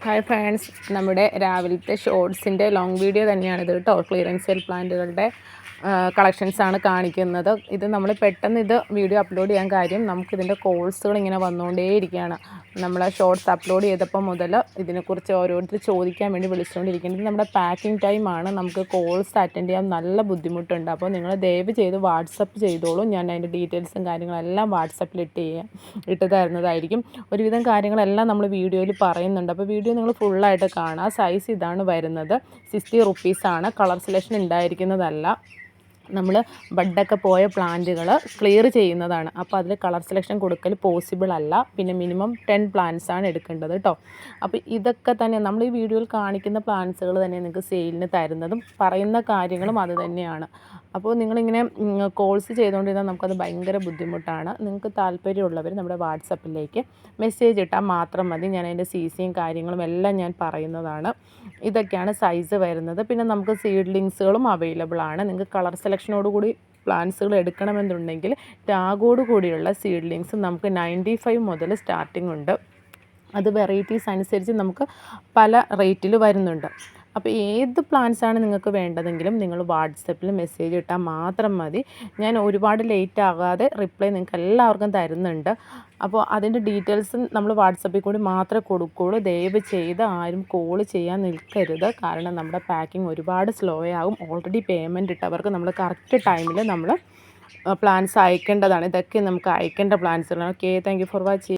Hi friends, നമ്മുടെ രാവിലത്തെ ഷോർട്സിൻ്റെ long video തന്നെയാണിത് കേട്ടോ. ക്ലിയറൻസ് സെയിൽ പ്ലാന്റുകളുടെ കളക്ഷൻസാണ് കാണിക്കുന്നത്. ഇത് നമ്മൾ പെട്ടെന്ന് ഇത് വീഡിയോ അപ്ലോഡ് ചെയ്യാൻ കാര്യം നമുക്കിതിൻ്റെ കോൾസുകൾ ഇങ്ങനെ വന്നുകൊണ്ടേയിരിക്കുകയാണ്. നമ്മൾ ഷോർട്സ് അപ്ലോഡ് ചെയ്തപ്പോൾ മുതൽ ഇതിനെക്കുറിച്ച് ഓരോരുത്തർ ചോദിക്കാൻ വേണ്ടി വിളിച്ചുകൊണ്ടിരിക്കുന്നത്. ഇത് നമ്മുടെ പാക്കിംഗ് ടൈമാണ്. നമുക്ക് കോൾസ് അറ്റൻഡ് ചെയ്യാൻ നല്ല ബുദ്ധിമുട്ടുണ്ട്. അപ്പോൾ നിങ്ങൾ ദയവ് ചെയ്ത് വാട്സപ്പ് ചെയ്തോളൂ. ഞാൻ അതിൻ്റെ ഡീറ്റെയിൽസും കാര്യങ്ങളെല്ലാം വാട്സപ്പിൽ ഇട്ട് തരുന്നതായിരിക്കും. ഒരുവിധം കാര്യങ്ങളെല്ലാം നമ്മൾ വീഡിയോയിൽ പറയുന്നുണ്ട്. അപ്പോൾ വീഡിയോ നിങ്ങൾ ഫുള്ളായിട്ട് കാണുക. സൈസ് ഇതാണ് വരുന്നത്, 60 റുപ്പീസാണ്. കളർ സെലക്ഷൻ ഉണ്ടായിരിക്കുന്നതല്ല. നമ്മൾ ബഡൊക്കെ പോയ പ്ലാന്റുകൾ ക്ലിയർ ചെയ്യുന്നതാണ്. അപ്പോൾ അതിൽ കളർ സെലക്ഷൻ കൊടുക്കൽ പോസിബിൾ അല്ല. പിന്നെ മിനിമം 10 പ്ലാന്റ്സ് ആണ് എടുക്കേണ്ടത് കേട്ടോ. അപ്പോൾ ഇതൊക്കെ തന്നെ നമ്മൾ ഈ വീഡിയോയിൽ കാണിക്കുന്ന പ്ലാന്റ്സുകൾ തന്നെ നിങ്ങൾക്ക് സെയിലിന് തരുന്നതും പറയുന്ന കാര്യങ്ങളും അത് തന്നെയാണ്. അപ്പോൾ നിങ്ങളിങ്ങനെ കോൾസ് ചെയ്തുകൊണ്ടിരുന്നാൽ നമുക്കത് ഭയങ്കര ബുദ്ധിമുട്ടാണ്. നിങ്ങൾക്ക് താല്പര്യമുള്ളവർ നമ്മുടെ വാട്സപ്പിലേക്ക് മെസ്സേജ് ഇട്ടാൽ മാത്രം മതി. ഞാൻ അതിൻ്റെ സിയും കാര്യങ്ങളും എല്ലാം ഞാൻ പറയുന്നതാണ്. ഇതൊക്കെയാണ് സൈസ് വരുന്നത്. പിന്നെ നമുക്ക് സീഡ്ലിങ്സുകളും അവൈലബിൾ ആണ്. നിങ്ങൾക്ക് കളർ സെലക്ഷനോടുകൂടി പ്ലാന്റ്സുകൾ എടുക്കണമെന്നുണ്ടെങ്കിൽ ടാഗോട് കൂടിയുള്ള സീഡ്ലിങ്സ് നമുക്ക് 95 മുതൽ സ്റ്റാർട്ടിംഗ് ഉണ്ട്. അത് വെറൈറ്റീസ് അനുസരിച്ച് നമുക്ക് പല റേറ്റിൽ വരുന്നുണ്ട്. അപ്പോൾ ഏത് പ്ലാൻസാണ് നിങ്ങൾക്ക് വേണ്ടതെങ്കിലും നിങ്ങൾ വാട്സപ്പിൽ മെസ്സേജ് ഇട്ടാൽ മാത്രം മതി. ഞാൻ ഒരുപാട് ലേറ്റ് ആകാതെ റിപ്ലൈ നിങ്ങൾക്ക് എല്ലാവർക്കും തരുന്നുണ്ട്. അപ്പോൾ അതിൻ്റെ ഡീറ്റെയിൽസ് നമ്മൾ വാട്സപ്പിൽ കൂടി മാത്രമേ കൊടുക്കുകയുള്ളൂ. ദയവ് ചെയ്ത് ആരും കോൾ ചെയ്യാൻ നിൽക്കരുത്. കാരണം നമ്മുടെ പാക്കിംഗ് ഒരുപാട് സ്ലോ ആകും. ഓൾറെഡി പേയ്മെൻറ്റ് ഇട്ടവർക്ക് നമ്മൾ കറക്റ്റ് ടൈമിൽ നമ്മൾ പ്ലാൻസ് അയക്കേണ്ടതാണ്. ഇതൊക്കെ നമുക്ക് അയക്കേണ്ട പ്ലാൻസുകളാണ്. Okay, thank you for watching.